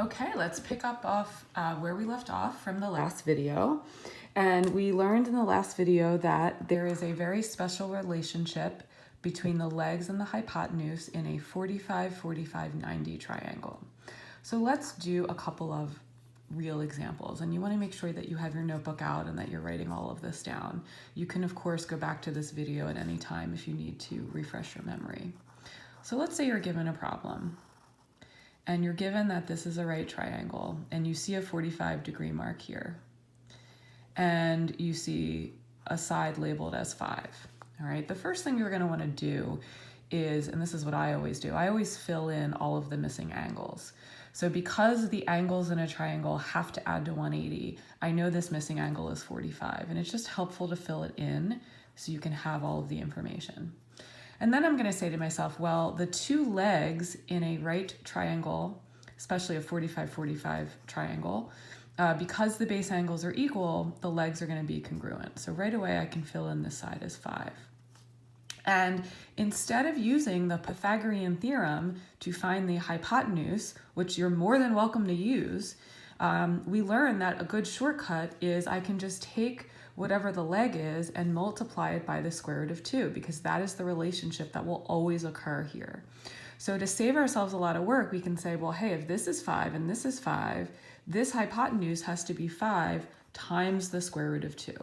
Okay, let's pick up off where we left off from the last video. And we learned in the last video that there is a very special relationship between the legs and the hypotenuse in a 45, 45, 90 triangle. So let's do a couple of real examples. And you want to make sure that you have your notebook out and that you're writing all of this down. You can, of course, go back to this video at any time if you need to refresh your memory. So let's say you're given a problem. And you're given that this is a right triangle, and you see a 45-degree mark here. And you see a side labeled as 5. All right, the first thing you're going to want to do is, and this is what I always do, I always fill in all of the missing angles. So because the angles in a triangle have to add to 180, I know this missing angle is 45, and it's just helpful to fill it in so you can have all of the information. And then I'm going to say to myself, well, the two legs in a right triangle, especially a 45-45 triangle, because the base angles are equal, the legs are going to be congruent. So right away I can fill in this side as 5. And instead of using the Pythagorean theorem to find the hypotenuse, which you're more than welcome to use, we learn that a good shortcut is I can just take whatever the leg is and multiply it by the square root of 2, because that is the relationship that will always occur here. So to save ourselves a lot of work, we can say, well, hey, if this is 5 and this is 5, this hypotenuse has to be 5 times the square root of 2.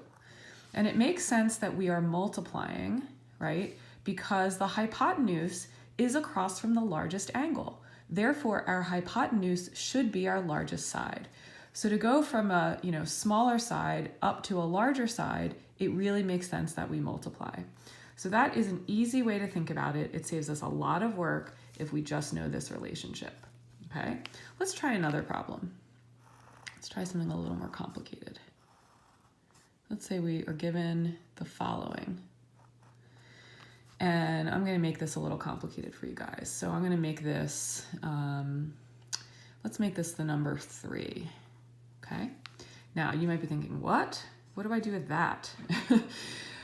And it makes sense that we are multiplying, right? Because the hypotenuse is across from the largest angle. Therefore, our hypotenuse should be our largest side. So to go from a smaller side up to a larger side, it really makes sense that we multiply. So that is an easy way to think about it. It saves us a lot of work if we just know this relationship. Okay, let's try another problem. Let's try something a little more complicated. Let's say we are given the following. And I'm going to make this a little complicated for you guys. So I'm going to make this, let's make this the number 3. Okay. Now you might be thinking, what? What do I do with that?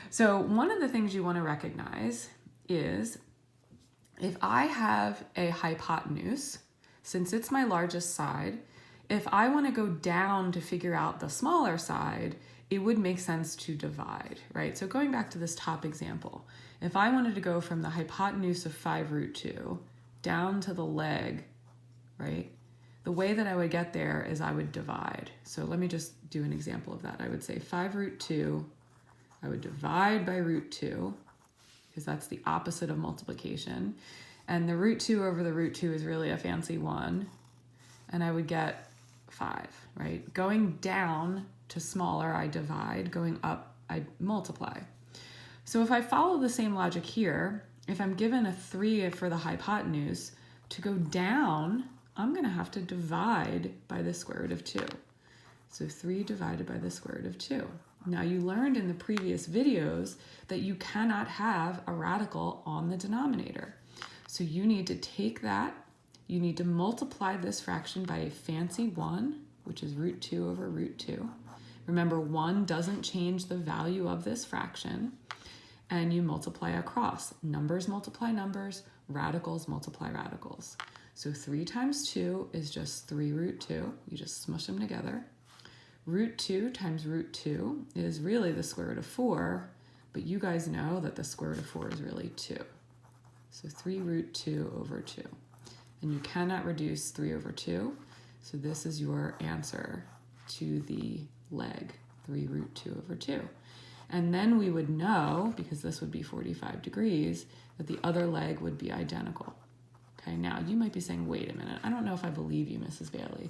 So one of the things you want to recognize is if I have a hypotenuse, since it's my largest side, if I want to go down to figure out the smaller side, it would make sense to divide, right? So going back to this top example, if I wanted to go from the hypotenuse of 5 root 2 down to the leg, right? The way that I would get there is I would divide. So let me just do an example of that. I would say 5 root 2, I would divide by root 2, because that's the opposite of multiplication. And the root 2 over the root 2 is really a fancy 1. And I would get 5, right? Going down to smaller, I divide. Going up, I multiply. So if I follow the same logic here, if I'm given a 3 for the hypotenuse, to go down, I'm going to have to divide by the square root of 2. So 3 divided by the square root of 2. Now you learned in the previous videos that you cannot have a radical on the denominator. So you need to take that, you need to multiply this fraction by a fancy 1, which is root 2 over root 2. Remember, 1 doesn't change the value of this fraction. And you multiply across. Numbers multiply numbers, radicals multiply radicals. So 3 times 2 is just 3 root 2. You just smush them together. Root 2 times root 2 is really the square root of 4, but you guys know that the square root of 4 is really 2. So 3 root 2 over 2. And you cannot reduce 3 over 2, so this is your answer to the leg, 3 root 2 over 2. And then we would know, because this would be 45 degrees, that the other leg would be identical. Okay, now you might be saying, wait a minute, I don't know if I believe you, Mrs. Bailey.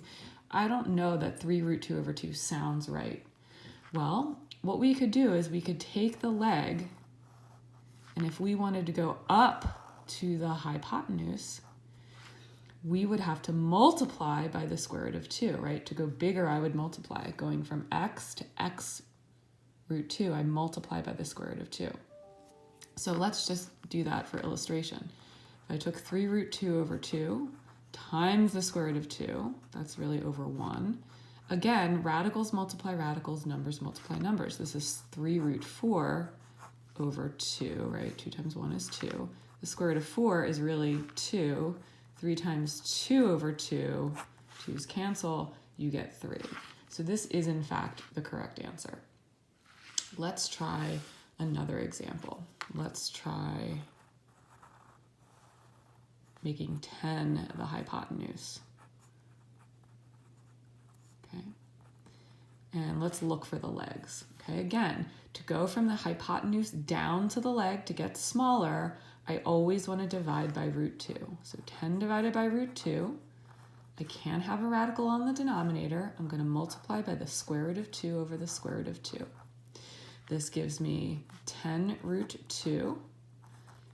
I don't know that 3 root 2 over 2 sounds right. Well, what we could do is we could take the leg, and if we wanted to go up to the hypotenuse, we would have to multiply by the square root of 2, right? To go bigger, I would multiply. Going from x to x root 2, I multiply by the square root of 2. So let's just do that for illustration. If I took 3 root 2 over 2 times the square root of 2, that's really over 1. Again, radicals multiply radicals, numbers multiply numbers. This is 3 root 4 over 2, right? 2 times 1 is 2. The square root of 4 is really 2. 3 times 2 over 2 2's cancel, you get 3. So this is in fact the correct answer. Let's try another example. Let's try making 10 the hypotenuse. Okay. And let's look for the legs. Okay, again, to go from the hypotenuse down to the leg to get smaller, I always want to divide by root 2. So 10 divided by root 2. I can't have a radical on the denominator. I'm going to multiply by the square root of 2 over the square root of 2. This gives me 10 root 2.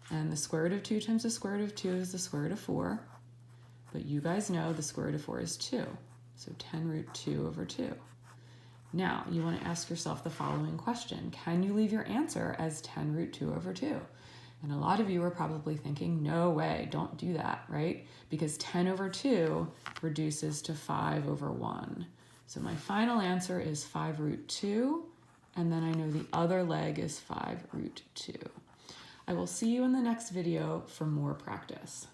And the square root of 2 times the square root of 2 is the square root of 4. But you guys know the square root of 4 is 2. So 10 root 2 over 2. Now, you want to ask yourself the following question. Can you leave your answer as 10 root 2 over 2? And a lot of you are probably thinking, no way, don't do that, right? Because 10 over 2 reduces to 5 over 1. So my final answer is 5 root 2, and then I know the other leg is 5 root 2. I will see you in the next video for more practice.